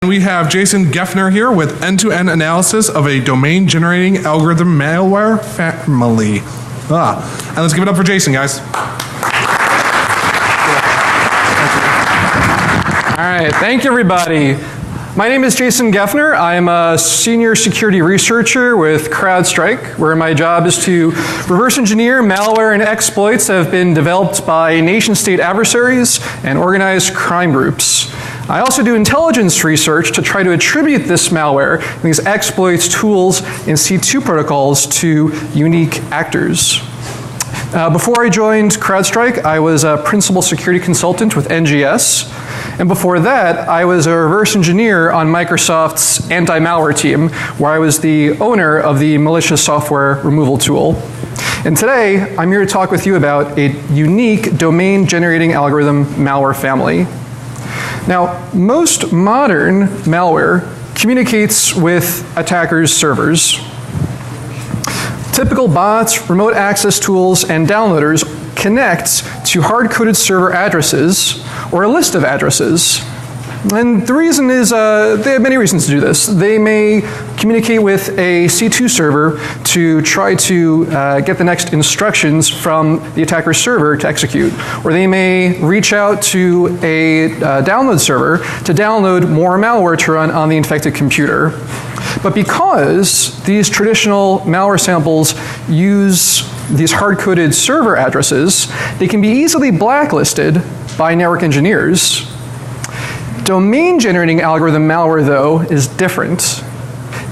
We have Jason Geffner here with end-to-end analysis of a domain-generating algorithm malware family. And let's give it up for Jason, guys. All right, thank you, everybody. My name is Jason Geffner. I'm a senior security researcher with CrowdStrike, where my job is to reverse engineer malware and exploits that have been developed by nation-state adversaries and organized crime groups. I also do intelligence research to try to attribute this malware, these exploits, tools, and C2 protocols to unique actors. Before I joined CrowdStrike, I was a principal security consultant with NGS. And before that, I was a reverse engineer on Microsoft's anti-malware team, where I was the owner of the malicious software removal tool. And today, I'm here to talk with you about a unique domain-generating algorithm malware family. Now, most modern malware communicates with attackers' servers. Typical bots, remote access tools, and downloaders connect to hard-coded server addresses or a list of addresses. And the reason is, they have many reasons to do this. They may communicate with a C2 server to try to get the next instructions from the attacker's server to execute. Or they may reach out to a download server to download more malware to run on the infected computer. But because these traditional malware samples use these hard-coded server addresses, they can be easily blacklisted by network engineers. Domain-generating algorithm malware, though, is different.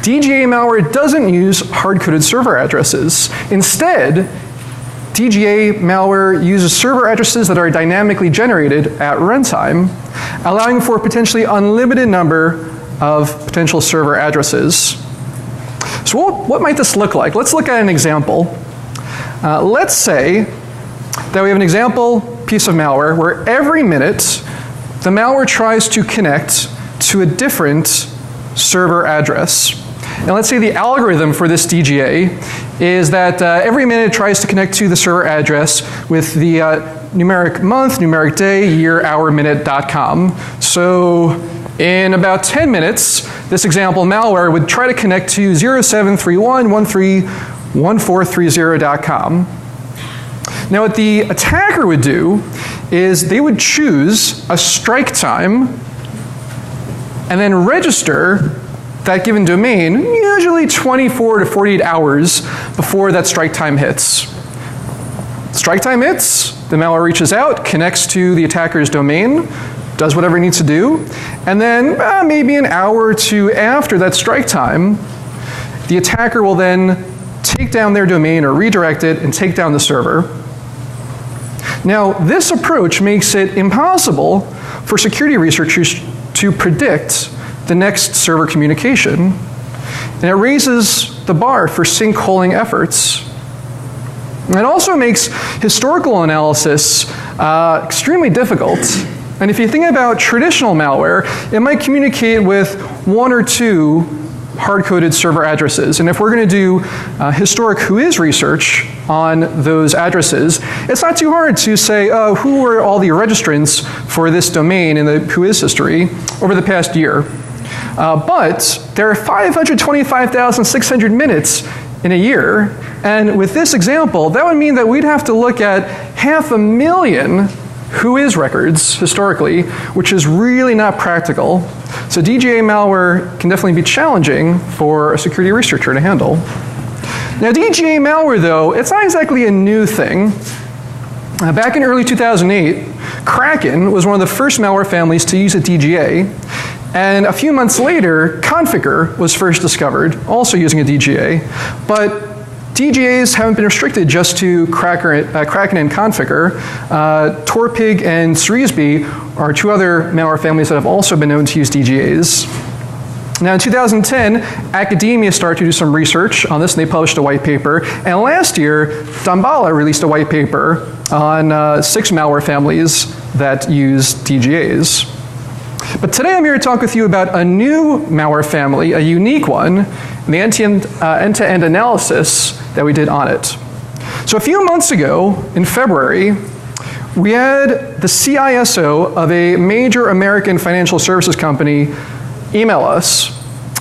DGA malware doesn't use hard-coded server addresses. Instead, DGA malware uses server addresses that are dynamically generated at runtime, allowing for a potentially unlimited number of potential server addresses. So what might this look like? Let's look at an example. Let's say that we have an example piece of malware where every minute the malware tries to connect to a different server address. And let's say the algorithm for this DGA is that every minute it tries to connect to the server address with the numeric month, numeric day, year, hour, minute.com. So in about 10 minutes, this example malware would try to connect to 0731131430.com. Now what the attacker would do is they would choose a strike time and then register that given domain usually 24 to 48 hours before that strike time hits. Strike time hits, the malware reaches out, connects to the attacker's domain, does whatever it needs to do, and then maybe an hour or two after that strike time, the attacker will then take down their domain or redirect it and take down the server. Now, this approach makes it impossible for security researchers to predict the next server communication, and it raises the bar for sinkholing efforts. And it also makes historical analysis extremely difficult. And if you think about traditional malware, it might communicate with one or two hard-coded server addresses. And if we're going to do historic whois research on those addresses, it's not too hard to say, who were all the registrants for this domain in the whois history over the past year. But there are 525,600 minutes in a year. And with this example, that would mean that we'd have to look at 500,000 whois records historically, which is really not practical. So DGA malware can definitely be challenging for a security researcher to handle. Now DGA malware, though, it's not exactly a new thing. Back in early 2008, Kraken was one of the first malware families to use a DGA. And a few months later, Configure was first discovered, also using a DGA. But DGAs haven't been restricted just to Kraken and Configure. Torpig and Ceresby are two other malware families that have also been known to use DGAs. Now in 2010, academia started to do some research on this and they published a white paper. And last year, Damballa released a white paper on 6 malware families that use DGAs. But today I'm here to talk with you about a new malware family, a unique one, and the end-to-end analysis that we did on it. So a few months ago, in February, we had the CISO of a major American financial services company email us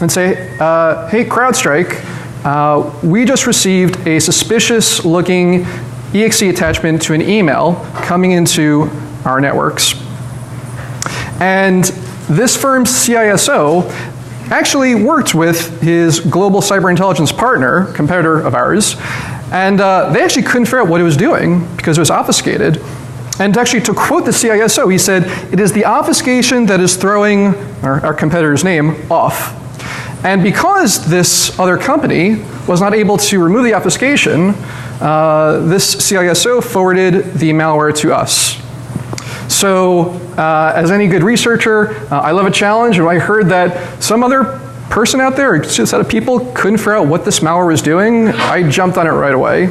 and say, hey, CrowdStrike, we just received a suspicious looking exe attachment to an email coming into our networks. And this firm's CISO actually worked with his global cyber intelligence partner, competitor of ours, and they actually couldn't figure out what it was doing because it was obfuscated. And actually, to quote the CISO, he said, "It is the obfuscation that is throwing our competitor's name off." And because this other company was not able to remove the obfuscation, this CISO forwarded the malware to us. So, as any good researcher, I love a challenge, and when I heard that some other person out there, or just a set of people, couldn't figure out what this malware was doing, I jumped on it right away.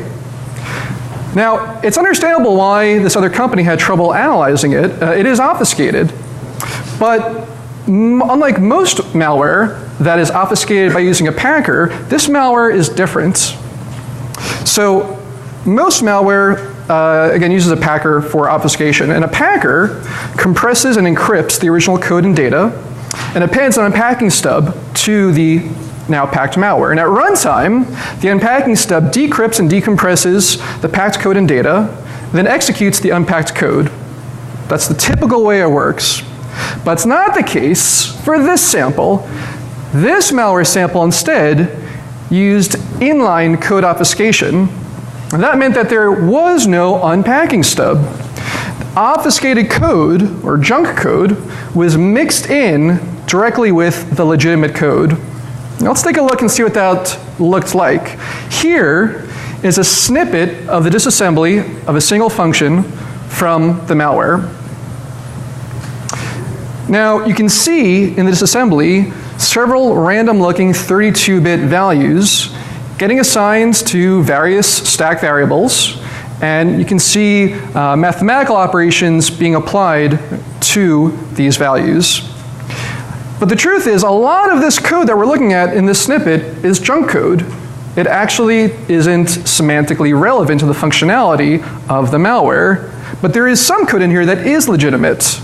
Now, it's understandable why this other company had trouble analyzing it. It is obfuscated, but unlike most malware that is obfuscated by using a packer, this malware is different. So, most malware again, uses a packer for obfuscation. And a packer compresses and encrypts the original code and data and appends an unpacking stub to the now packed malware. And at runtime, the unpacking stub decrypts and decompresses the packed code and data, then executes the unpacked code. That's the typical way it works. But it's not the case for this sample. This malware sample instead used inline code obfuscation. And that meant that there was no unpacking stub. Obfuscated code, or junk code, was mixed in directly with the legitimate code. Now let's take a look and see what that looked like. Here is a snippet of the disassembly of a single function from the malware. Now you can see in the disassembly several random-looking 32-bit values getting assigned to various stack variables, and you can see mathematical operations being applied to these values. But the truth is, a lot of this code that we're looking at in this snippet is junk code. It actually isn't semantically relevant to the functionality of the malware, but there is some code in here that is legitimate.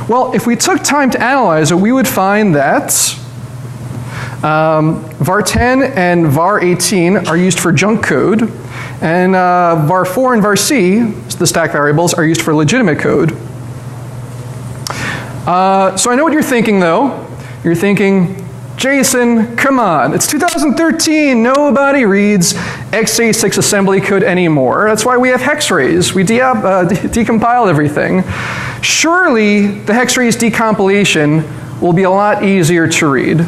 Well, if we took time to analyze it, we would find that var10 and var18 are used for junk code, and var4 and varc, the stack variables, are used for legitimate code. So I know what you're thinking, though. You're thinking, Jason, come on, it's 2013, nobody reads x86 assembly code anymore. That's why we have hexrays. We decompiled everything. Surely the hexrays decompilation will be a lot easier to read.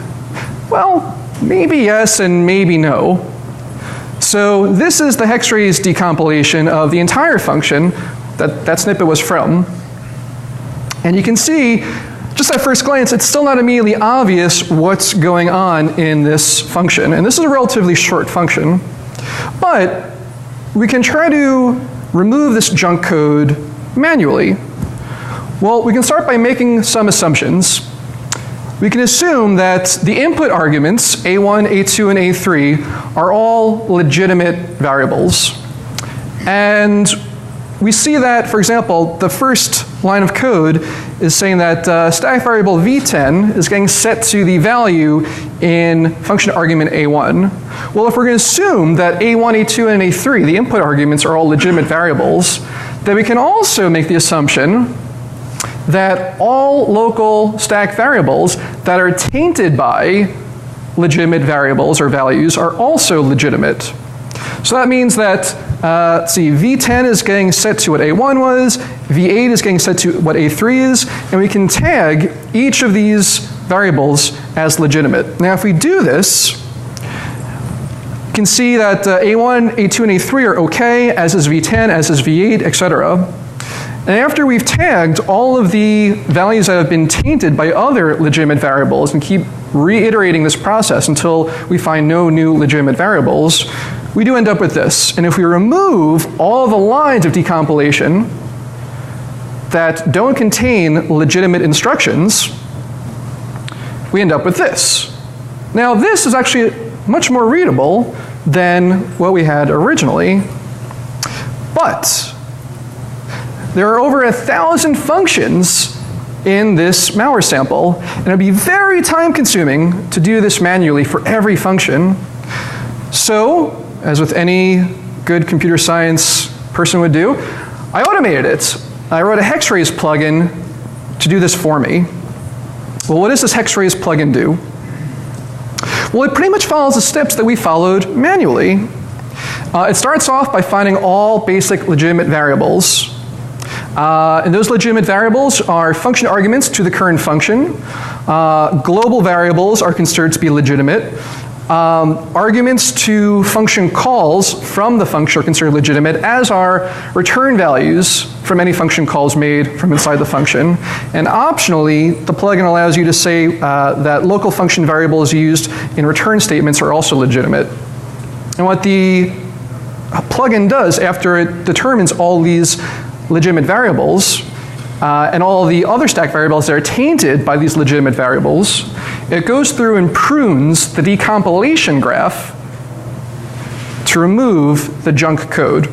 Well, maybe yes and maybe no. So this is the hexrays decompilation of the entire function that that snippet was from. And you can see, just at first glance, it's still not immediately obvious what's going on in this function. And this is a relatively short function. But we can try to remove this junk code manually. Well, we can start by making some assumptions. We can assume that the input arguments, A1, A2, and A3, are all legitimate variables. And we see that, for example, the first line of code is saying that stack variable v10 is getting set to the value in function argument A1. Well, if we're going to assume that A1, A2, and A3, the input arguments, are all legitimate variables, then we can also make the assumption that all local stack variables that are tainted by legitimate variables or values are also legitimate. So that means that, let's see, v10 is getting set to what a1 was, v8 is getting set to what a3 is, and we can tag each of these variables as legitimate. Now if we do this, you can see that a1, a2, and a3 are okay, as is v10, as is v8, etc. And after we've tagged all of the values that have been tainted by other legitimate variables and keep reiterating this process until we find no new legitimate variables, we do end up with this. And if we remove all the lines of decompilation that don't contain legitimate instructions, we end up with this. Now this is actually much more readable than what we had originally, but there are over 1,000 functions in this malware sample, and it would be very time consuming to do this manually for every function. So, as with any good computer science person would do, I automated it. I wrote a hexraise plugin to do this for me. Well, what does this hexraise plugin do? Well, it pretty much follows the steps that we followed manually. It starts off by finding all basic legitimate variables. And those legitimate variables are function arguments to the current function. Global variables are considered to be legitimate. Arguments to function calls from the function are considered legitimate, as are return values from any function calls made from inside the function. And optionally, the plugin allows you to say that local function variables used in return statements are also legitimate. And what the plugin does after it determines all these legitimate variables and all the other stack variables that are tainted by these legitimate variables, it goes through and prunes the decompilation graph to remove the junk code.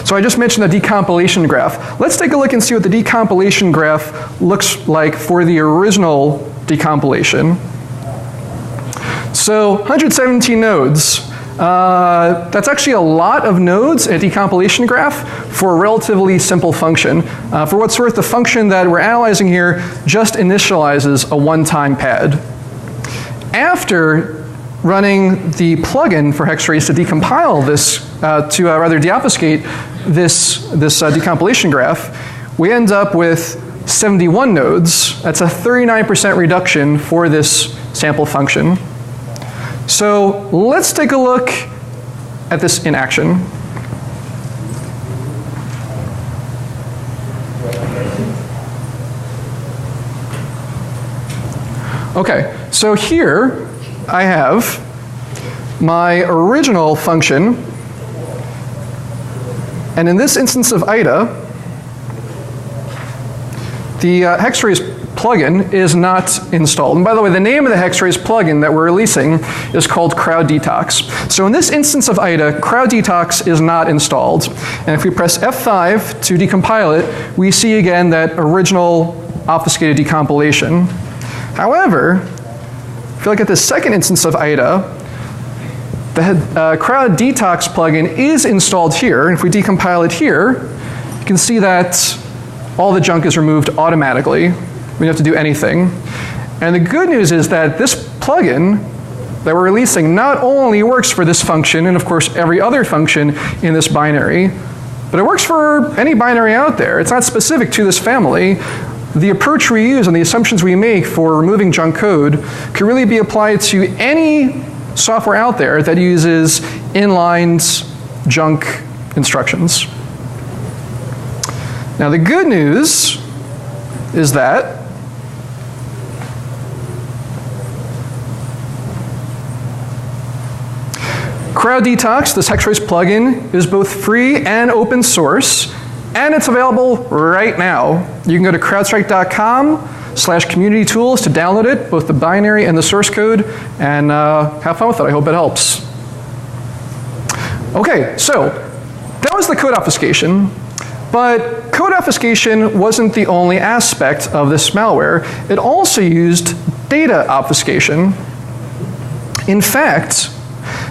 So I just mentioned the decompilation graph. Let's take a look and see what the decompilation graph looks like for the original decompilation. So 117 nodes. That's actually a lot of nodes in a decompilation graph for a relatively simple function. For what's worth, the function that we're analyzing here just initializes a one-time pad. After running the plugin for hexraise to decompile this, rather deobfuscate this decompilation graph, we end up with 71 nodes. That's a 39% reduction for this sample function. So let's take a look at this in action. Okay, so here I have my original function, and in this instance of IDA, the hexraise plugin is not installed. And by the way, the name of the hexraise plugin that we're releasing is called Crowd Detox. So in this instance of IDA, Crowd Detox is not installed. And if we press F5 to decompile it, we see again that original obfuscated decompilation. However, if you look at the second instance of IDA, the Crowd Detox plugin is installed here. And if we decompile it here, you can see that all the junk is removed automatically. We don't have to do anything. And the good news is that this plugin that we're releasing not only works for this function and of course every other function in this binary, but it works for any binary out there. It's not specific to this family. The approach we use and the assumptions we make for removing junk code can really be applied to any software out there that uses inline junk instructions. Now the good news is that Crowd Detox, this hexraise plugin, is both free and open source, and it's available right now. You can go to crowdstrike.com/community tools to download it, both the binary and the source code, and have fun with it. I hope it helps. Okay, so that was the code obfuscation. But code obfuscation wasn't the only aspect of this malware. It also used data obfuscation. In fact,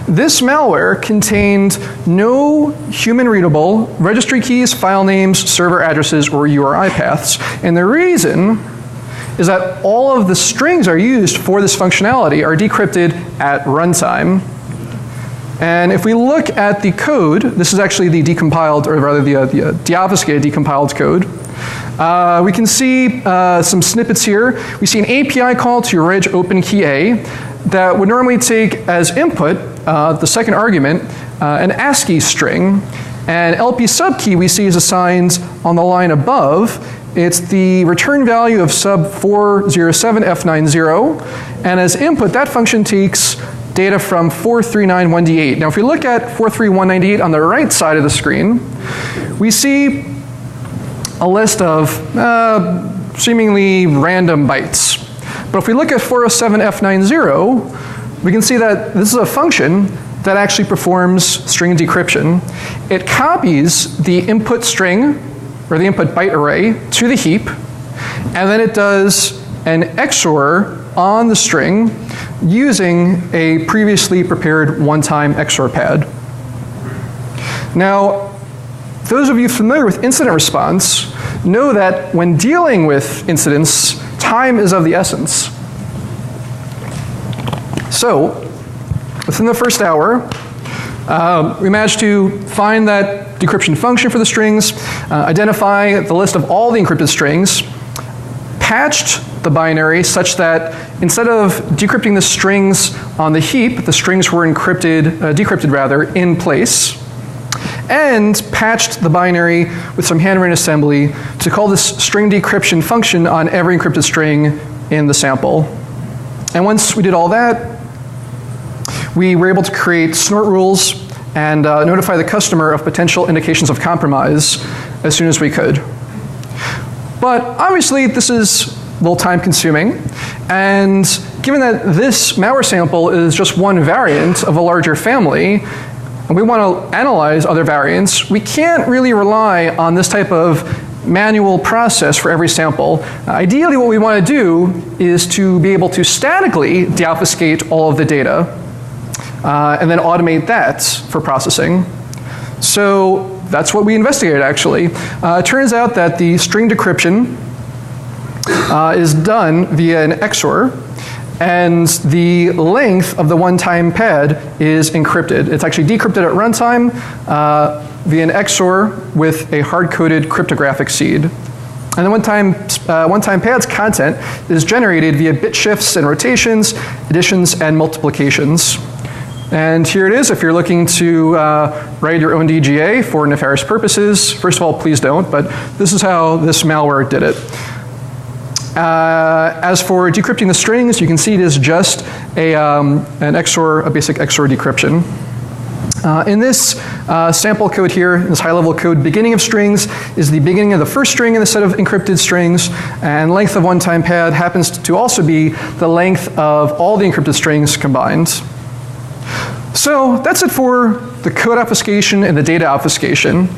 this malware contained no human-readable registry keys, file names, server addresses, or URI paths. And the reason is that all of the strings are used for this functionality are decrypted at runtime. And if we look at the code, this is actually the decompiled, or rather the deobfuscated decompiled code. We can see some snippets here. We see an API call to reg open key A that would normally take as input the second argument, an ASCII string. And LP subkey we see is assigned on the line above. It's the return value of sub 407F90. And as input, that function takes data from 4391D8. Now if we look at 439198 on the right side of the screen, we see a list of seemingly random bytes. But if we look at 407F90, we can see that this is a function that actually performs string decryption. It copies the input string, or the input byte array, to the heap, and then it does an XOR on the string using a previously prepared one-time XOR pad. Now, those of you familiar with incident response know that when dealing with incidents, time is of the essence. So, within the first hour, we managed to find that decryption function for the strings, identify the list of all the encrypted strings, patched the binary such that instead of decrypting the strings on the heap, the strings were decrypted in place, and patched the binary with some handwritten assembly to call this string decryption function on every encrypted string in the sample. And once we did all that, we were able to create snort rules and notify the customer of potential indications of compromise as soon as we could. But obviously, this is a little time consuming, and given that this malware sample is just one variant of a larger family, and we want to analyze other variants, we can't really rely on this type of manual process for every sample. Ideally, what we want to do is to be able to statically deobfuscate all of the data, and then automate that for processing. So that's what we investigated, actually. It turns out that the string decryption is done via an XOR, and the length of the one-time pad is encrypted. It's actually decrypted at runtime via an XOR with a hard-coded cryptographic seed. And the one-time pad's content is generated via bit shifts and rotations, additions and multiplications. And here it is if you're looking to write your own DGA for nefarious purposes. First of all, please don't, but this is how this malware did it. As for decrypting the strings, you can see it is just a basic XOR decryption. In this sample code here, this high-level code, beginning of strings is the beginning of the first string in the set of encrypted strings, and length of one-time pad happens to also be the length of all the encrypted strings combined. So that's it for the code obfuscation and the data obfuscation.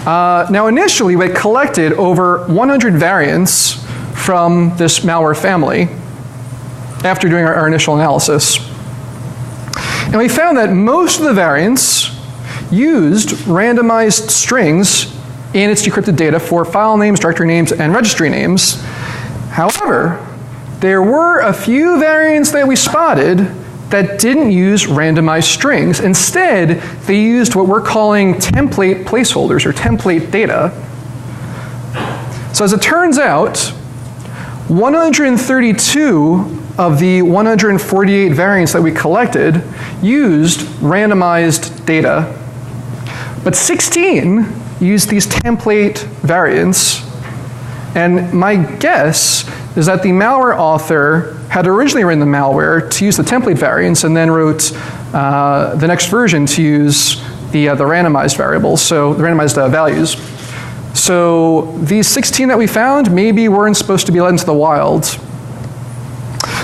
Now initially, we collected over 100 variants from this malware family after doing our initial analysis. And we found that most of the variants used randomized strings in its decrypted data for file names, directory names, and registry names. However, there were a few variants that we spotted that didn't use randomized strings. Instead, they used what we're calling template placeholders, or template data. So as it turns out, 132 of the 148 variants that we collected used randomized data, but 16 used these template variants. And my guess is that the malware author had originally written the malware to use the template variants and then wrote the next version to use the randomized variables, so the randomized values. So these 16 that we found maybe weren't supposed to be let into the wild.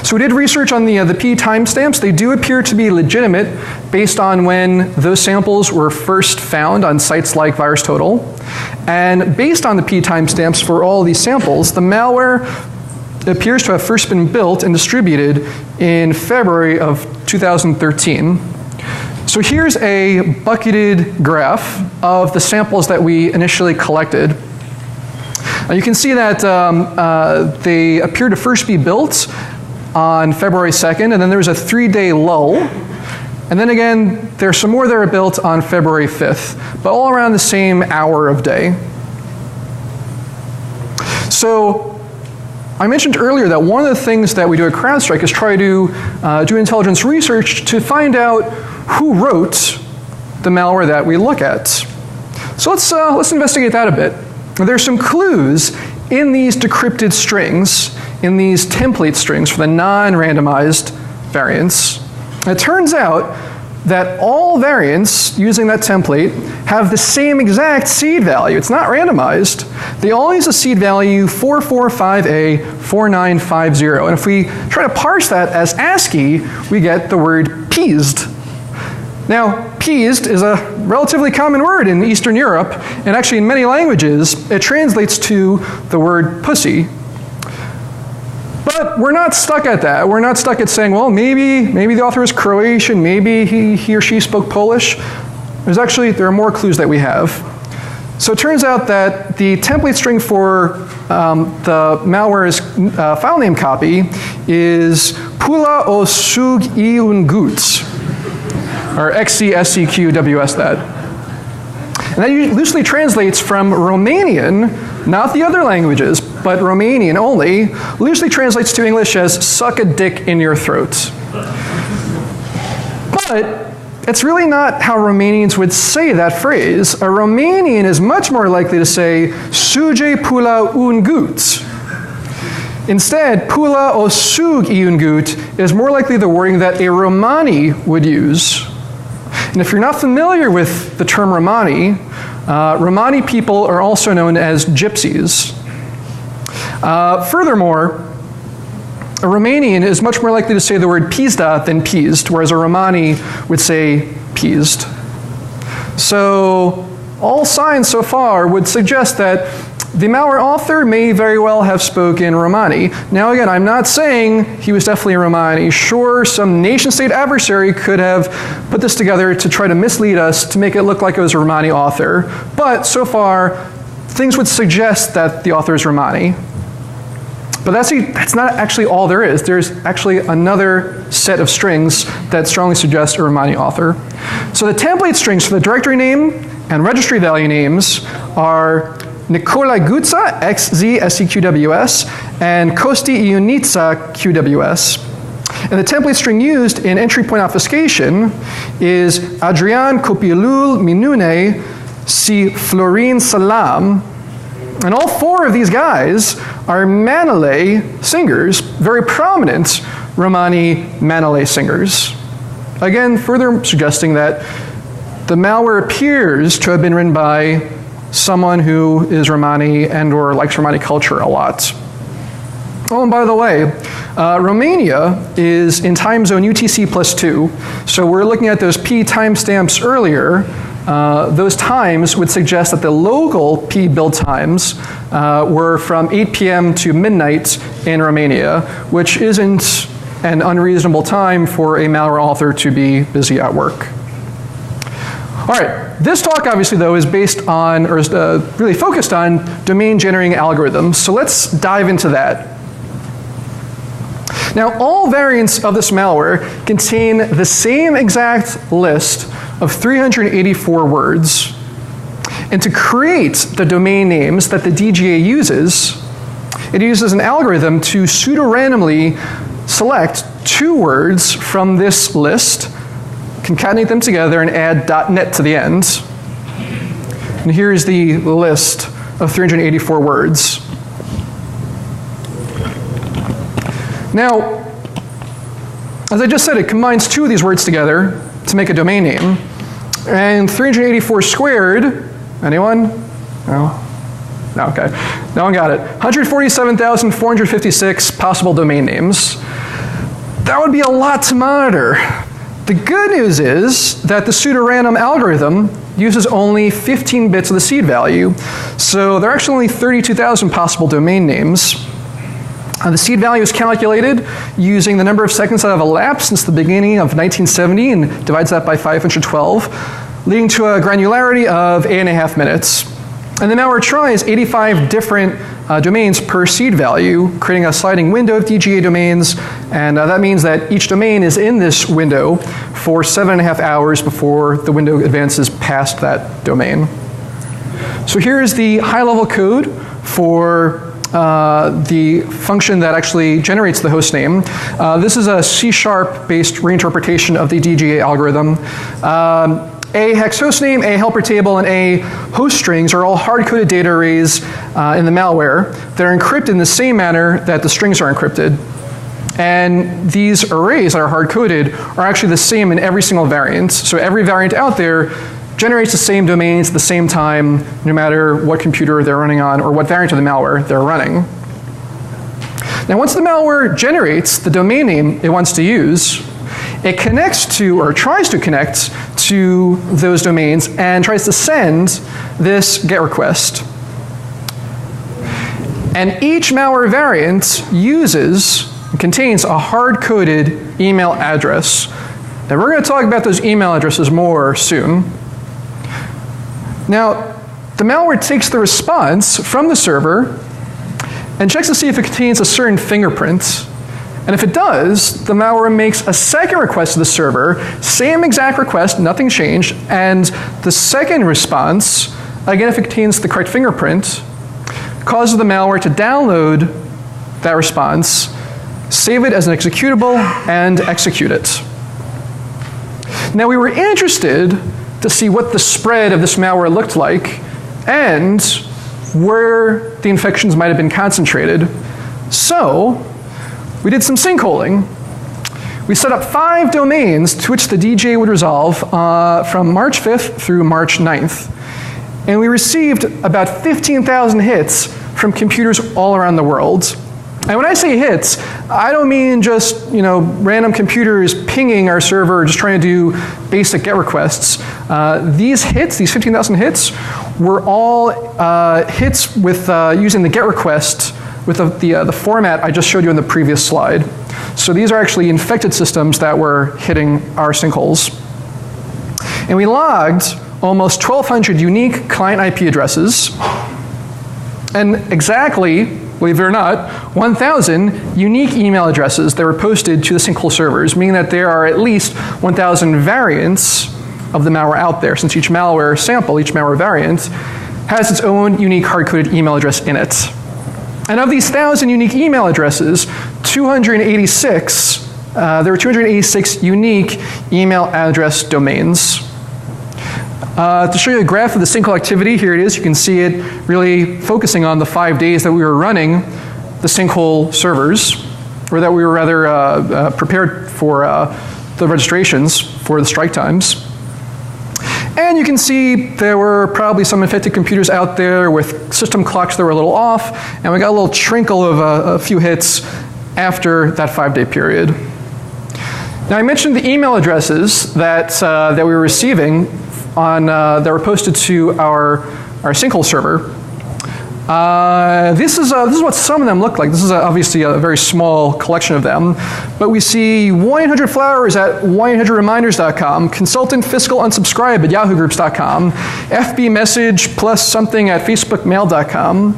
So we did research on the P timestamps. They do appear to be legitimate based on when those samples were first found on sites like VirusTotal. And based on the P timestamps for all these samples, the malware appears to have first been built and distributed in February of 2013. So here's a bucketed graph of the samples that we initially collected. You can see that they appear to first be built on February 2nd, and then there was a 3-day lull. And then again, there's some more that are built on February 5th, but all around the same hour of day. So I mentioned earlier that one of the things that we do at CrowdStrike is try to do intelligence research to find out who wrote the malware that we look at. So let's investigate that a bit. There's some clues in these decrypted strings, in these template strings for the non-randomized variants. It turns out that all variants using that template have the same exact seed value. It's not randomized. They all use the seed value 445A4950. And if we try to parse that as ASCII, we get the word peased. Now, peased is a relatively common word in Eastern Europe, and actually in many languages, it translates to the word pussy. But we're not stuck at that. We're not stuck at saying, well, maybe the author was Croatian, maybe he or she spoke Polish. There are more clues that we have. So it turns out that the template string for the malware's file name copy is pula osug iungut, or XCSCQWS that. And that loosely translates from Romanian, not the other languages, but Romanian only, loosely translates to English as suck a dick in your throat. But it's really not how Romanians would say that phrase. A Romanian is much more likely to say suge pula un gut. Instead, pula o sug iun gut is more likely the wording that a Romani would use. And if you're not familiar with the term Romani, Romani people are also known as gypsies. Furthermore, a Romanian is much more likely to say the word pizda than peased, whereas a Romani would say peased. So all signs so far would suggest that the malware author may very well have spoken Romani. Now again, I'm not saying he was definitely Romani. Sure, some nation-state adversary could have put this together to try to mislead us to make it look like it was a Romani author, but so far, things would suggest that the author is Romani. But that's not actually all there is. There's actually another set of strings that strongly suggest a Romani author. So the template strings for the directory name and registry value names are Nikolai Gutsa, XZSCQWS, and Kosti Ionitsa, QWS. And the template string used in entry point obfuscation is Adrian Kopielul Minune Si Florin Salam. And all four of these guys are Manolay singers, very prominent Romani Manolay singers. Again, further suggesting that the malware appears to have been written by someone who is Romani and or likes Romani culture a lot. Oh, and by the way, Romania is in time zone UTC +2, so we're looking at those P timestamps earlier. Those times would suggest that the local P build times were from 8 p.m. to midnight in Romania, which isn't an unreasonable time for a malware author to be busy at work. All right, this talk obviously though is based on, or is really focused on domain generating algorithms, so let's dive into that. Now, all variants of this malware contain the same exact list of 384 words. And to create the domain names that the DGA uses, it uses an algorithm to pseudo-randomly select 2 words from this list, concatenate them together, and add .net to the end. And here's the list of 384 words. Now, as I just said, it combines 2 of these words together to make a domain name. And 384 squared, anyone? No? No, okay. No one got it. 147,456 possible domain names. That would be a lot to monitor. The good news is that the pseudo-random algorithm uses only 15 bits of the seed value. So there are actually only 32,000 possible domain names. The seed value is calculated using the number of seconds that have elapsed since the beginning of 1970 and divides that by 512, leading to a granularity of 8.5 minutes. And the malware tries 85 different domains per seed value, creating a sliding window of DGA domains, and that means that each domain is in this window for 7.5 hours before the window advances past that domain. So here is the high-level code for the function that actually generates the host name. This is a C#-based reinterpretation of the DGA algorithm. A hex host name, A helper table, and A host strings are all hard-coded data arrays in the malware that are encrypted in the same manner that the strings are encrypted. And these arrays that are hard-coded are actually the same in every single variant. So every variant out there generates the same domains at the same time, no matter what computer they're running on or what variant of the malware they're running. Now, once the malware generates the domain name it wants to use, it connects to, or tries to connect to those domains and tries to send this GET request. And each malware variant contains a hard-coded email address. And we're going to talk about those email addresses more soon. Now, the malware takes the response from the server and checks to see if it contains a certain fingerprint. And if it does, the malware makes a second request to the server, same exact request, nothing changed, and the second response, again if it contains the correct fingerprint, causes the malware to download that response, save it as an executable, and execute it. Now we were interested to see what the spread of this malware looked like and where the infections might have been concentrated. So we did some sinkholing. We set up 5 domains to which the DGA would resolve from March 5th through March 9th. And we received about 15,000 hits from computers all around the world. And when I say hits, I don't mean just random computers pinging our server, just trying to do basic GET requests. These hits, these 15,000 hits, were all hits with using the GET request with the format I just showed you in the previous slide. So these are actually infected systems that were hitting our sinkholes. And we logged almost 1,200 unique client IP addresses, and exactly, believe it or not, 1,000 unique email addresses that were posted to the sinkhole servers, meaning that there are at least 1,000 variants of the malware out there, since each malware sample, each malware variant, has its own unique hard-coded email address in it. And of these 1,000 unique email addresses, there were 286 unique email address domains. To show you a graph of the sinkhole activity, here it is. You can see it really focusing on the 5 days that we were running the sinkhole servers, or that we were rather prepared for the registrations for the strike times. And you can see there were probably some infected computers out there with system clocks that were a little off, and we got a little trickle of a few hits after that 5-day period. Now I mentioned the email addresses that we were receiving that were posted to our sinkhole server. This is what some of them look like. This is obviously a very small collection of them, but we see 1-800-Flowers at 1-800-Reminders.com, consultant fiscal unsubscribe at yahoogroups.com, FB message plus something at facebookmail.com.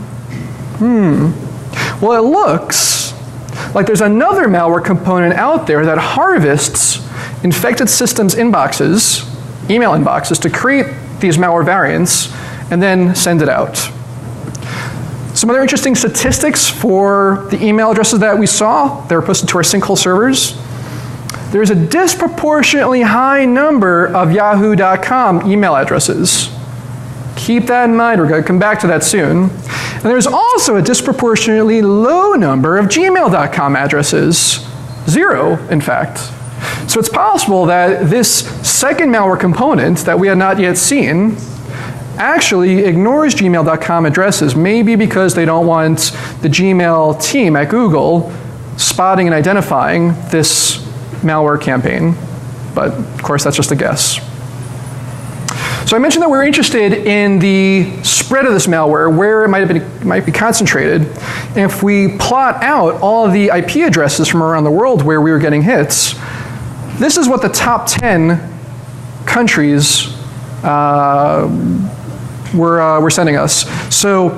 Well, it looks like there's another malware component out there that harvests infected systems inboxes, email inboxes, to create these malware variants and then send it out. Some other interesting statistics for the email addresses that we saw that were posted to our sinkhole servers. There's a disproportionately high number of yahoo.com email addresses. Keep that in mind, we're going to come back to that soon. And there's also a disproportionately low number of gmail.com addresses. 0, in fact. So it's possible that this second malware component that we had not yet seen actually ignores gmail.com addresses, maybe because they don't want the Gmail team at Google spotting and identifying this malware campaign. But of course, that's just a guess. So I mentioned that we're interested in the spread of this malware, where it might be concentrated. And if we plot out all of the IP addresses from around the world where we were getting hits, this is what the top 10 countries were sending us. So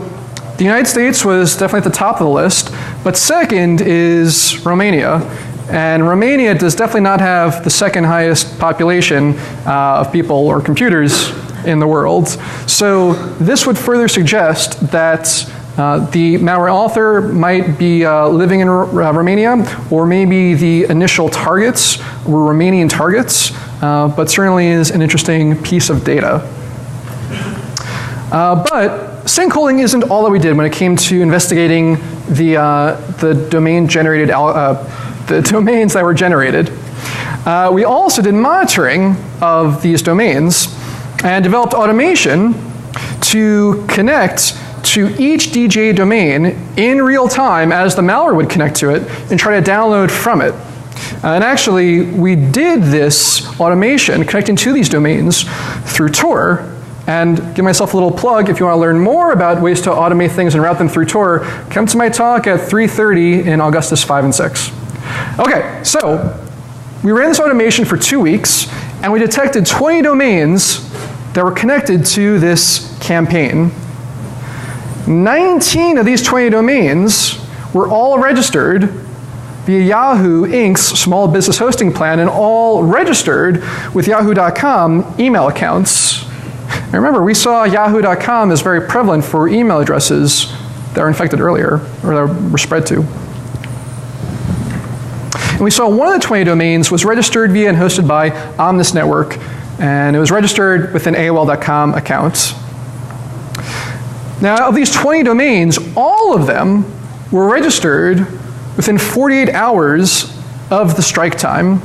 the United States was definitely at the top of the list, but second is Romania. And Romania does definitely not have the second highest population of people or computers in the world. So this would further suggest that the malware author might be living in Romania, or maybe the initial targets were Romanian targets, but certainly is an interesting piece of data. But sinkholing isn't all that we did when it came to investigating the domain-generated the domains that were generated. We also did monitoring of these domains and developed automation to connect to each DGA domain in real time as the malware would connect to it and try to download from it. And actually, we did this automation connecting to these domains through Tor. And give myself a little plug, if you want to learn more about ways to automate things and route them through Tor, come to my talk at 3:30 in Augustus 5 and 6. Okay, so we ran this automation for 2 weeks, and we detected 20 domains that were connected to this campaign. 19 of these 20 domains were all registered via Yahoo Inc.'s small business hosting plan and all registered with yahoo.com email accounts. And remember, we saw yahoo.com is very prevalent for email addresses that were infected earlier, or that were spread to. And we saw one of the 20 domains was registered via and hosted by Omnis Network, and it was registered with an AOL.com account. Now, of these 20 domains, all of them were registered within 48 hours of the strike time.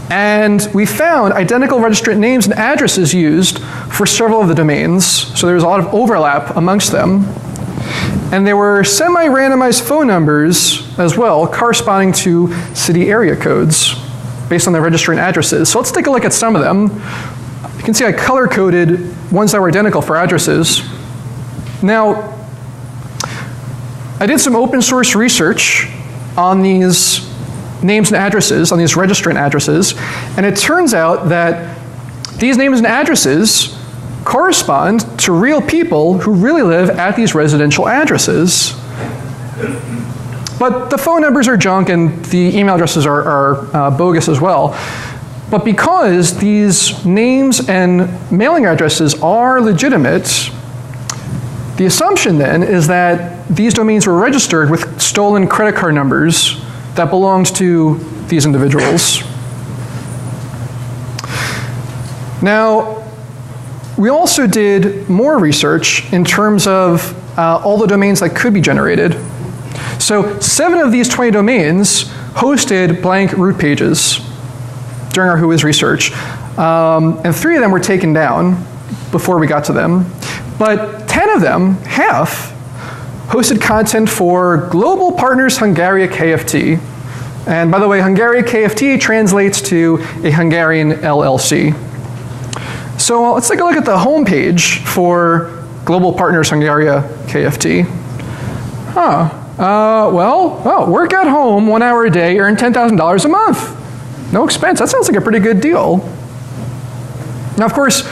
And we found identical registrant names and addresses used for several of the domains, so there was a lot of overlap amongst them. And there were semi-randomized phone numbers as well, corresponding to city area codes based on their registrant addresses. So let's take a look at some of them. You can see I color-coded ones that were identical for addresses. Now, I did some open source research on these names and addresses, on these registrant addresses, and it turns out that these names and addresses correspond to real people who really live at these residential addresses. But the phone numbers are junk and the email addresses are bogus as well. But because these names and mailing addresses are legitimate, the assumption then is that these domains were registered with stolen credit card numbers that belonged to these individuals. Now, we also did more research in terms of all the domains that could be generated. So 7 of these 20 domains hosted blank root pages during our Whois research. And 3 of them were taken down before we got to them. But 10 of them, half, hosted content for Global Partners Hungaria KFT. And by the way, Hungaria KFT translates to a Hungarian LLC. So let's take a look at the home page for Global Partners Hungaria KFT. Work at home 1 hour a day, earn $10,000 a month. No expense. That sounds like a pretty good deal. Now, of course,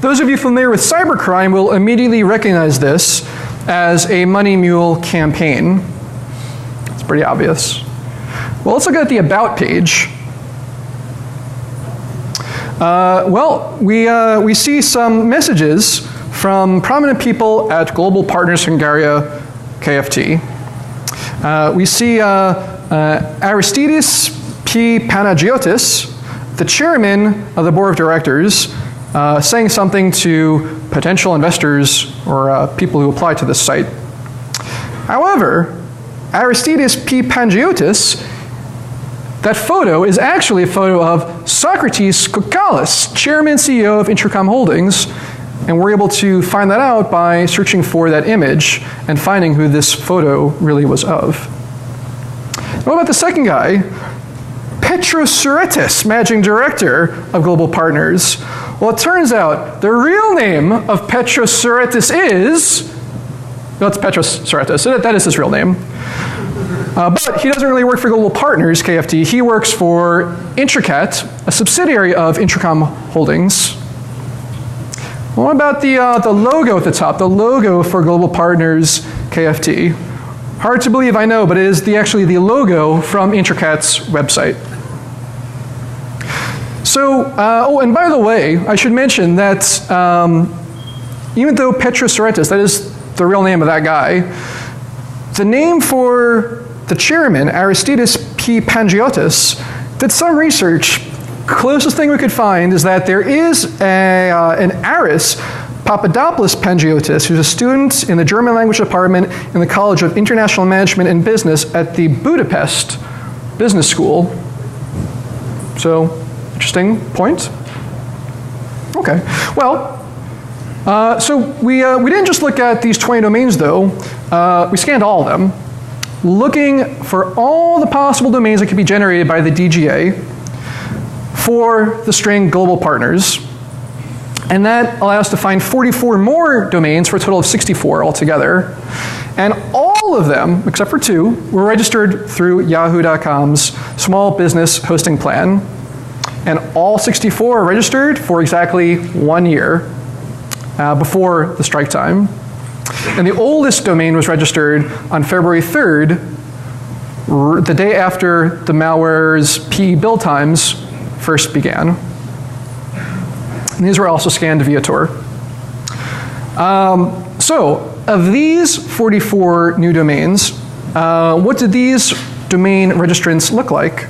those of you familiar with cybercrime will immediately recognize this as a money mule campaign. It's pretty obvious. Well, let's look at the About page. We see some messages from prominent people at Global Partners Hungaria KFT. We see Aristides P. Panagiotis, the chairman of the board of directors, saying something to potential investors or people who apply to this site. However, Aristides P. Panagiotis, that photo is actually a photo of Socrates Kokalis, chairman and CEO of Intercom Holdings, and we're able to find that out by searching for that image and finding who this photo really was of. What about the second guy? Petros Tsouratis, managing director of Global Partners. Well, it turns out the real name of Petros Tsouratis is, well, it's Petros Tsouratis, so that is his real name. But he doesn't really work for Global Partners, KFT. He works for Intracat, a subsidiary of Intercom Holdings. What about the logo at the top, the logo for Global Partners, KFT? Hard to believe, I know, but it is actually the logo from Intracat's website. So, and by the way, I should mention that even though Petros Tsouratis, that is the real name of that guy, the name for the chairman, Aristides P. Panagiotis, did some research. Closest thing we could find is that there is an Aris Papadopoulos Panagiotis, who's a student in the German language department in the College of International Management and Business at the Budapest Business School. So, interesting point. Okay, well, so we didn't just look at these 20 domains though, we scanned all of them. looking for all the possible domains that could be generated by the DGA for the string global partners. And that allows us to find 44 more domains for a total of 64 altogether. And all of them, except for 2, were registered through Yahoo.com's small business hosting plan. And all 64 are registered for exactly 1 year before the strike time. And the oldest domain was registered on February 3rd, the day after the malware's PE build times first began. And these were also scanned via Tor. So, of these 44 new domains, what did these domain registrants look like?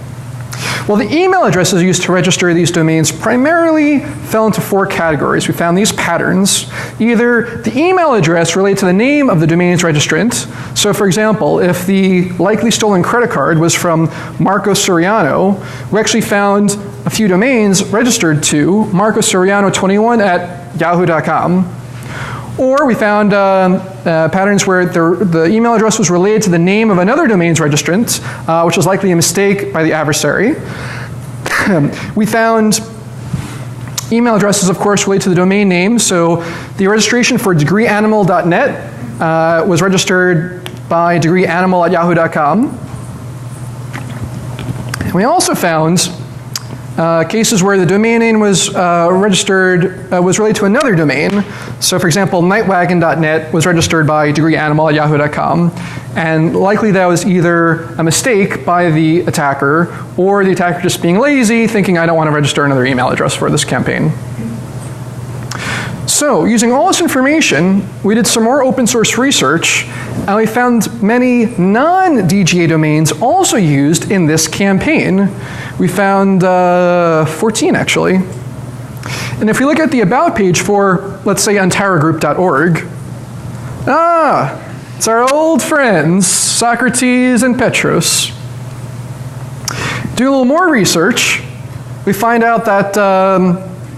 Well, the email addresses used to register these domains primarily fell into 4 categories. We found these patterns. Either the email address related to the name of the domain's registrant. So for example, if the likely stolen credit card was from Marco Soriano, we actually found a few domains registered to Marco Soriano21 at yahoo.com. Or we found patterns where the email address was related to the name of another domain's registrant, which was likely a mistake by the adversary. We found email addresses, of course, related to the domain name. So the registration for degreeanimal.net was registered by degreeanimal at yahoo.com. And we also found cases where the domain name was was related to another domain. So for example, nightwagon.net was registered by degreeanimal at yahoo.com. And likely that was either a mistake by the attacker or the attacker just being lazy, thinking I don't want to register another email address for this campaign. So using all this information, we did some more open source research, and we found many non-DGA domains also used in this campaign. We found 14 actually. And if we look at the about page for, let's say, antaragroup.org, it's our old friends, Socrates and Petros. Do a little more research, we find out that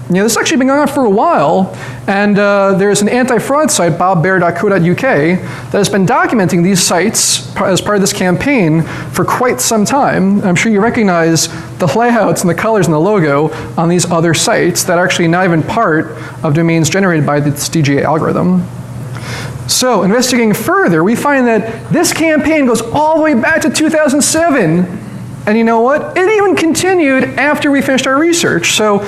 this has actually been going on for a while, and there's an anti-fraud site, bobbear.co.uk, that has been documenting these sites as part of this campaign for quite some time. I'm sure you recognize the layouts and the colors and the logo on these other sites that are actually not even part of domains generated by this DGA algorithm. So, investigating further, we find that this campaign goes all the way back to 2007. And you know what? It even continued after we finished our research. So,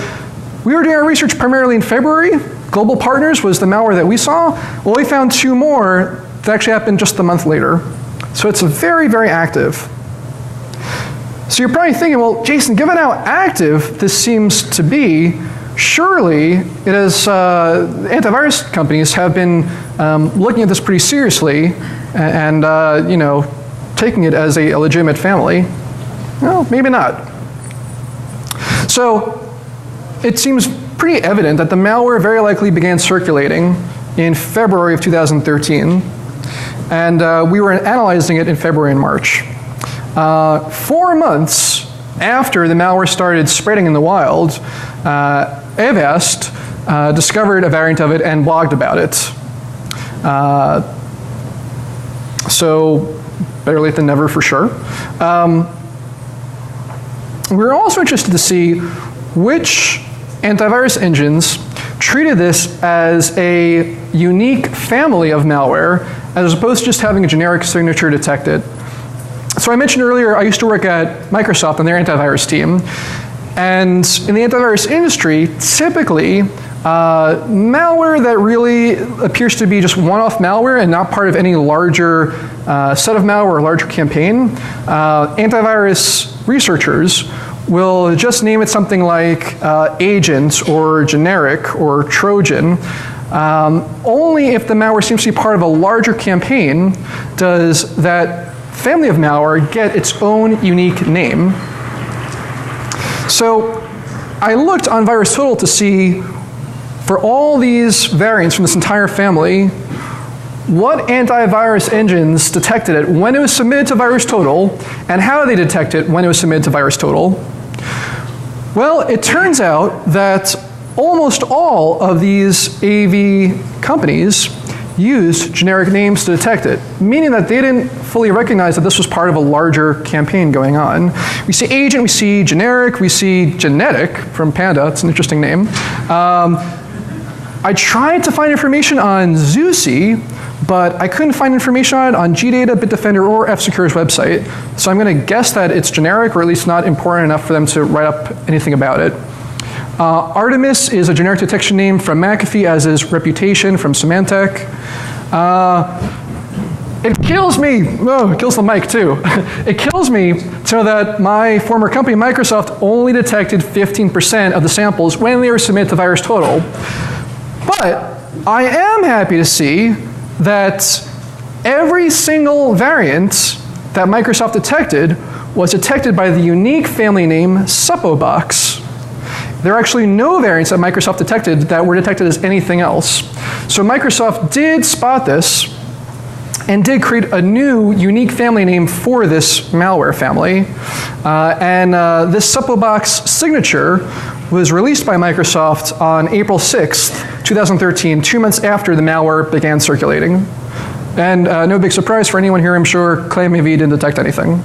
we were doing our research primarily in February. Global Partners was the malware that we saw. Well, we found 2 more that actually happened just a month later. So it's very, very active. So you're probably thinking, well, Jason, given how active this seems to be, surely it is, antivirus companies have been looking at this pretty seriously and taking it as a legitimate family. Well, maybe not. So it seems pretty evident that the malware very likely began circulating in February of 2013. And we were analyzing it in February and March. 4 months after the malware started spreading in the wild, Avast discovered a variant of it and blogged about it. So better late than never for sure. We're also interested to see which antivirus engines treated this as a unique family of malware as opposed to just having a generic signature detected. So I mentioned earlier I used to work at Microsoft on their antivirus team. And in the antivirus industry, typically, malware that really appears to be just one-off malware and not part of any larger set of malware or larger campaign, antivirus researchers will just name it something like agent or generic or Trojan. Only if the malware seems to be part of a larger campaign does that family of malware get its own unique name. So I looked on VirusTotal to see, for all these variants from this entire family, what antivirus engines detected it when it was submitted to VirusTotal, and how they detect it when it was submitted to VirusTotal. Well, it turns out that almost all of these AV companies used generic names to detect it, meaning that they didn't fully recognize that this was part of a larger campaign going on. We see agent, we see generic, we see genetic from Panda. It's an interesting name. I tried to find information on Zusi, but I couldn't find information on it on GData, Bitdefender, or F-Secure's website. So I'm going to guess that it's generic, or at least not important enough for them to write up anything about it. Artemis is a generic detection name from McAfee, as is Reputation from Symantec. It kills me. Oh, it kills the mic too. It kills me to know that my former company, Microsoft, only detected 15% of the samples when they were submitted to VirusTotal. But I am happy to see that every single variant that Microsoft detected was detected by the unique family name Suppobox. There are actually no variants that Microsoft detected that were detected as anything else. So Microsoft did spot this and did create a new unique family name for this malware family. This Suppobox signature was released by Microsoft on April 6th, 2013, 2 months after the malware began circulating. And no big surprise for anyone here, I'm sure, ClaimAV didn't detect anything.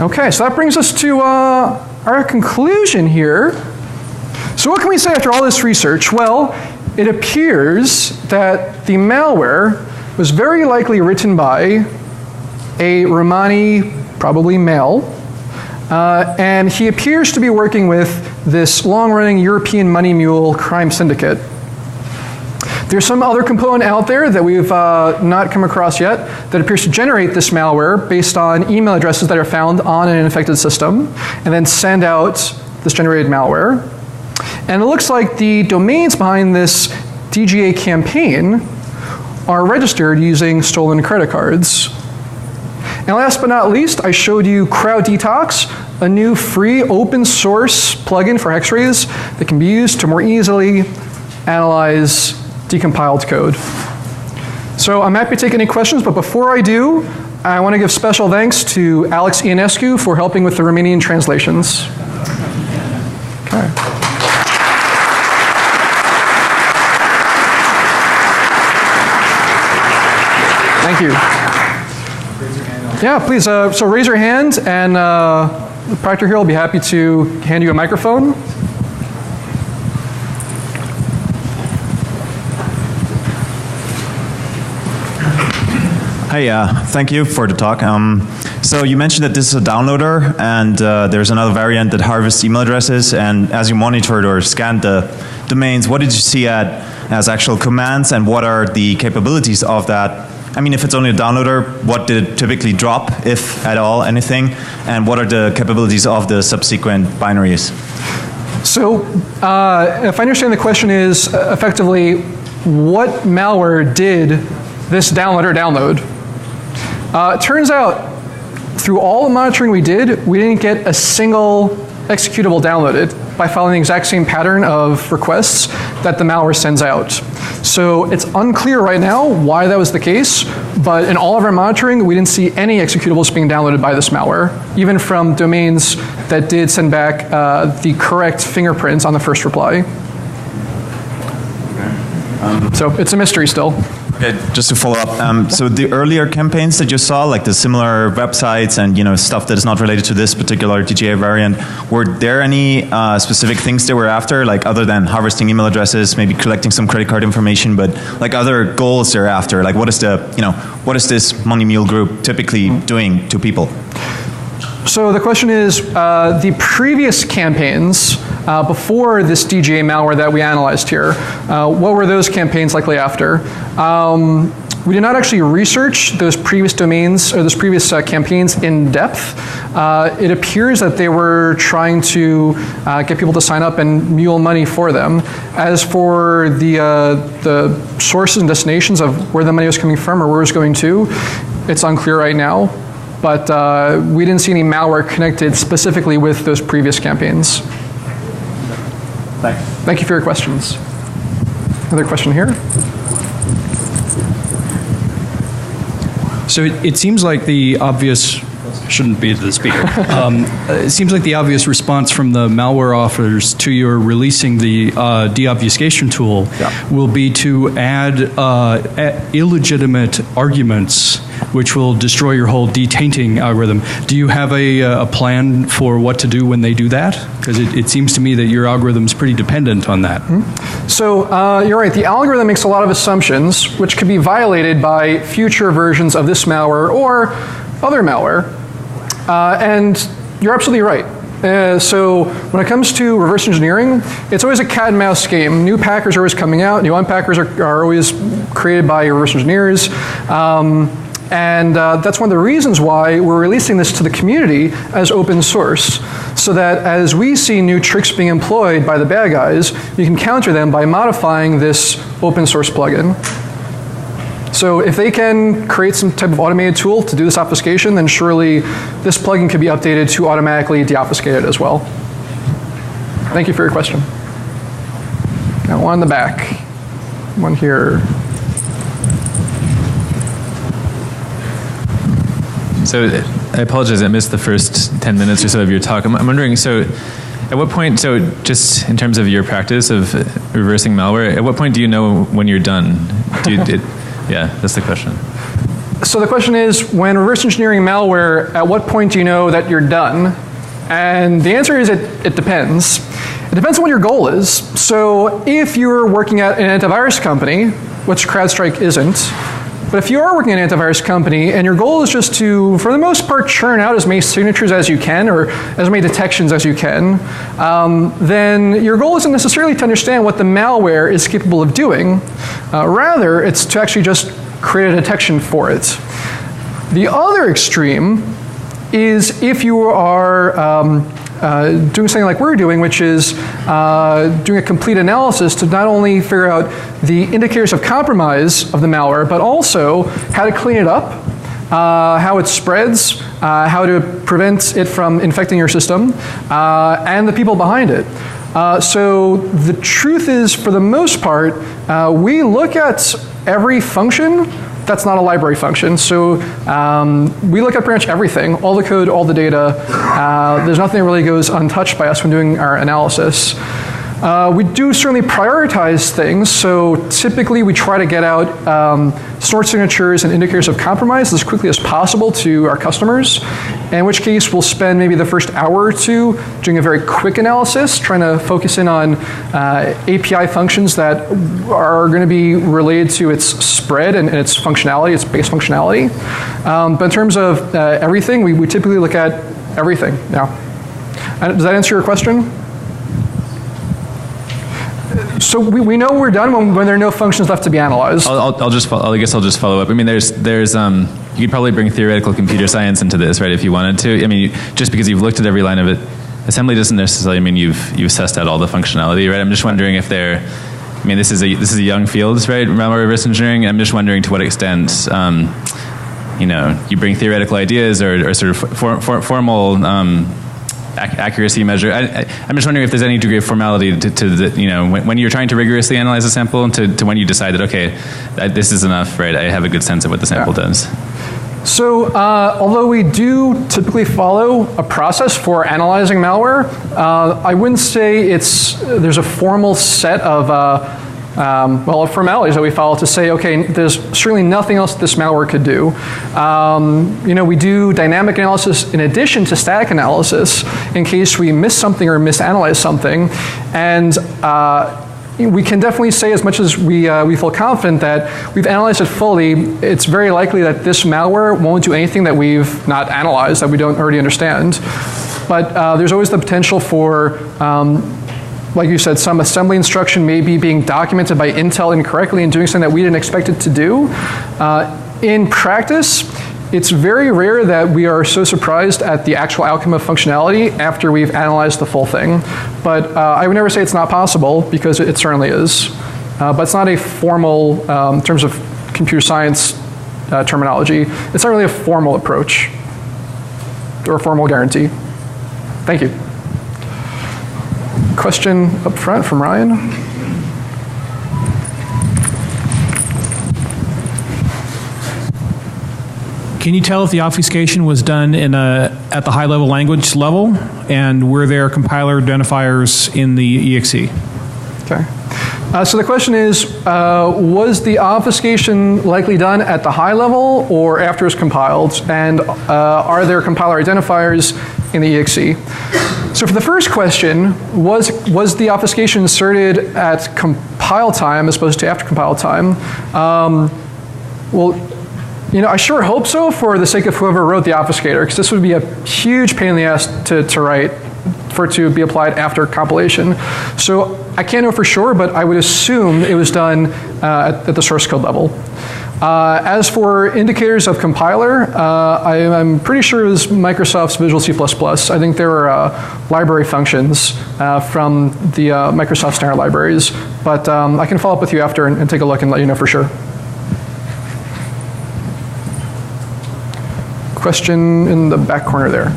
Okay, so that brings us to our conclusion here. So what can we say after all this research? Well, it appears that the malware was very likely written by a Romani, probably male, and he appears to be working with this long-running European money mule crime syndicate. There's some other component out there that we've not come across yet that appears to generate this malware based on email addresses that are found on an infected system and then send out this generated malware. And it looks like the domains behind this DGA campaign are registered using stolen credit cards. And last but not least, I showed you Detox, a new free open source plugin for X-rays that can be used to more easily analyze decompiled code. So I'm happy to take any questions, but before I do, I want to give special thanks to Alex Ionescu for helping with the Romanian translations. Okay. Thank you. Yeah, please, so raise your hand, and the proctor here will be happy to hand you a microphone. Hi, thank you for the talk. So you mentioned that this is a downloader, and there's another variant that harvests email addresses, and as you monitored or scanned the domains, what did you see as actual commands, and what are the capabilities of that? I mean, if it's only a downloader, what did it typically drop, if at all, anything? And what are the capabilities of the subsequent binaries? So, if I understand the question is effectively, what malware did this downloader download? It turns out, through all the monitoring we did, we didn't get a single executable downloaded by following the exact same pattern of requests that the malware sends out. So it's unclear right now why that was the case, but in all of our monitoring, we didn't see any executables being downloaded by this malware, even from domains that did send back the correct fingerprints on the first reply. So it's a mystery still. Okay, just to follow up, so the earlier campaigns that you saw, like the similar websites and stuff that is not related to this particular DGA variant, were there any specific things they were after, like other than harvesting email addresses, maybe collecting some credit card information, but like other goals they're after? Like what is the, what is this money mule group typically doing to people? So the question is, the previous campaigns before this DGA malware that we analyzed here, what were those campaigns likely after? We did not actually research those previous domains or those previous campaigns in depth. It appears that they were trying to get people to sign up and mule money for them. As for the sources and destinations of where the money was coming from or where it was going to, it's unclear right now. But we didn't see any malware connected specifically with those previous campaigns. Thanks. Thank you for your questions. Another question here? So it seems like the obvious shouldn't be the speaker. It seems like the obvious response from the malware authors to your releasing the deobfuscation tool will be to add illegitimate arguments which will destroy your whole detainting algorithm. Do you have a plan for what to do when they do that? Because it seems to me that your algorithm is pretty dependent on that. So you're right, the algorithm makes a lot of assumptions which could be violated by future versions of this malware or other malware. And you're absolutely right. So when it comes to reverse engineering, it's always a cat and mouse game. New packers are always coming out. New unpackers are always created by reverse engineers. And that's one of the reasons why we're releasing this to the community as open source, so that as we see new tricks being employed by the bad guys, you can counter them by modifying this open source plugin. So if they can create some type of automated tool to do this obfuscation, then surely this plugin could be updated to automatically deobfuscate it as well. Thank you for your question. Now one in the back, one here. So I apologize, I missed the first 10 minutes or so of your talk. I'm wondering, so at what point, so just in terms of your practice of reversing malware, at what point do you know when you're done? Yeah, that's the question. So the question is, when reverse engineering malware, at what point do you know that you're done? And the answer is it depends. It depends on what your goal is. So if you're working at an antivirus company, which CrowdStrike isn't, but if you are working at an antivirus company and your goal is just to, for the most part, churn out as many signatures as you can or as many detections as you can, then your goal isn't necessarily to understand what the malware is capable of doing. Rather, it's to actually just create a detection for it. The other extreme is if you are doing something like we're doing, which is doing a complete analysis to not only figure out the indicators of compromise of the malware, but also how to clean it up, how it spreads, how to prevent it from infecting your system, and the people behind it. So the truth is, for the most part, we look at every function that's not a library function. So we look at pretty much everything, all the code, all the data. There's nothing that really goes untouched by us when doing our analysis. We do certainly prioritize things. So typically we try to get out snort signatures and indicators of compromise as quickly as possible to our customers, in which case we'll spend maybe the first hour or two doing a very quick analysis, trying to focus in on API functions that are going to be related to its spread and its functionality, its base functionality. But in terms of everything, we typically look at everything. Now, does that answer your question? So we know we're done when there are no functions left to be analyzed. I guess I'll just follow up. I mean, there's you could probably bring theoretical computer science into this, right? If you wanted to. I mean, just because you've looked at every line of it, assembly doesn't necessarily mean you've assessed out all the functionality, right? I'm just wondering if there. I mean, this is a young field, right? Malware reverse engineering. I'm just wondering to what extent, you bring theoretical ideas or sort of formal. Accuracy measure. I'm just wondering if there's any degree of formality to when you're trying to rigorously analyze a sample to when you decide that, okay, this is enough, right? I have a good sense of what the sample does. So although we do typically follow a process for analyzing malware, I wouldn't say there's a formal set of formalities that we follow to say, okay, there's certainly nothing else this malware could do. We do dynamic analysis in addition to static analysis in case we miss something or misanalyze something. And we can definitely say, as much as we feel confident that we've analyzed it fully, it's very likely that this malware won't do anything that we've not analyzed, that we don't already understand. But there's always the potential for like you said, some assembly instruction may be being documented by Intel incorrectly and doing something that we didn't expect it to do. In practice, it's very rare that we are so surprised at the actual outcome of functionality after we've analyzed the full thing. But I would never say it's not possible, because it certainly is. But it's not a formal, in terms of computer science terminology, it's not really a formal approach or a formal guarantee. Thank you. Question up front from Ryan. Can you tell if the obfuscation was done at the high-level language level, and were there compiler identifiers in the EXE? Okay. So the question is, was the obfuscation likely done at the high level or after it's compiled? And are there compiler identifiers in the EXE? So for the first question, was the obfuscation inserted at compile time as opposed to after compile time? Well, I sure hope so for the sake of whoever wrote the obfuscator, because this would be a huge pain in the ass to write for it to be applied after compilation. So I can't know for sure, but I would assume it was done at the source code level. As for indicators of compiler, I'm pretty sure it was Microsoft's Visual C++. I think there were library functions from the Microsoft standard libraries, but I can follow up with you after and take a look and let you know for sure. Question in the back corner there.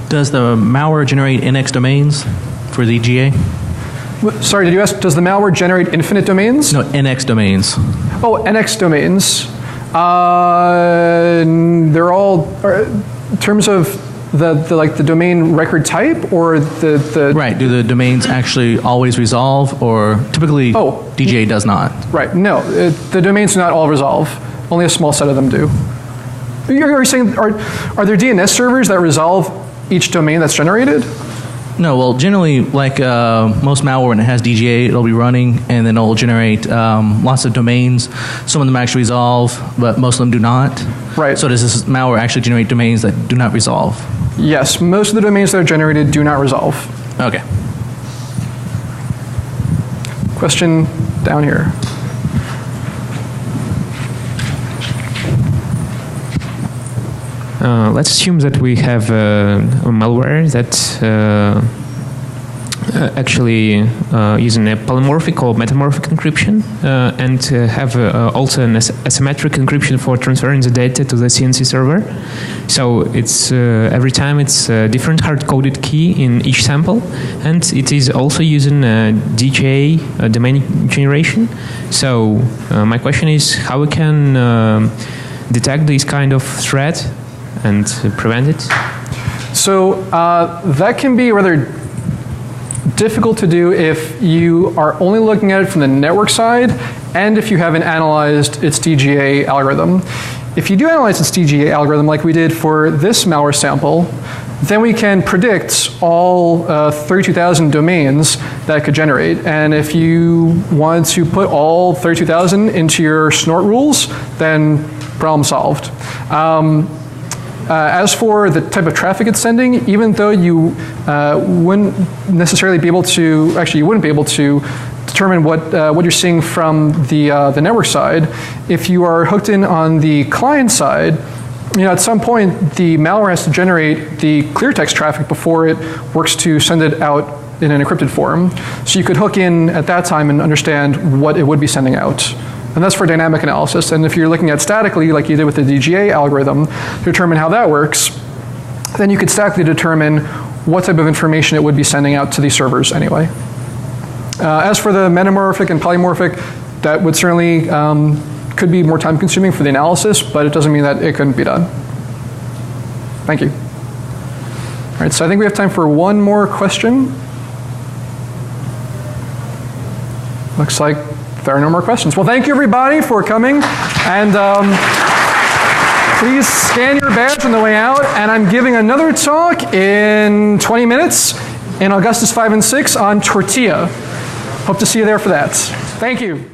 Does the malware generate NX domains for the DGA? Sorry, did you ask, does the malware generate infinite domains? No, NX domains. Oh, NX domains. They're all, in terms of the domain record type, or the Right, do the domains actually always resolve, or typically DGA does not? Right, no, the domains do not all resolve. Only a small set of them do. Are you saying, are there DNS servers that resolve each domain that's generated? No, well, generally, like most malware, when it has DGA, it'll be running, and then it'll generate lots of domains. Some of them actually resolve, but most of them do not. Right. So does this malware actually generate domains that do not resolve? Yes, most of the domains that are generated do not resolve. Okay. Question down here. Let's assume that we have a malware that actually using a polymorphic or metamorphic encryption and have also an asymmetric encryption for transferring the data to the CNC server. So it's every time it's a different hard-coded key in each sample, and it is also using DGA domain generation. So my question is how we can detect this kind of threat and prevent it? So that can be rather difficult to do if you are only looking at it from the network side and if you haven't analyzed its DGA algorithm. If you do analyze its DGA algorithm like we did for this malware sample, then we can predict all 32,000 domains that it could generate. And if you wanted to put all 32,000 into your snort rules, then problem solved. As for the type of traffic it's sending, even though you wouldn't necessarily be able to, actually you wouldn't be able to determine what you're seeing from the network side, if you are hooked in on the client side, at some point the malware has to generate the clear text traffic before it works to send it out in an encrypted form. So you could hook in at that time and understand what it would be sending out. And that's for dynamic analysis. And if you're looking at statically, like you did with the DGA algorithm, to determine how that works, then you could statically determine what type of information it would be sending out to these servers anyway. As for the metamorphic and polymorphic, that would certainly could be more time consuming for the analysis, but it doesn't mean that it couldn't be done. Thank you. All right, so I think we have time for one more question. Looks like there are no more questions. Well, thank you everybody for coming, and please scan your badge on the way out, and I'm giving another talk in 20 minutes in Augustus 5 and 6 on tortilla. Hope to see you there for that. Thank you.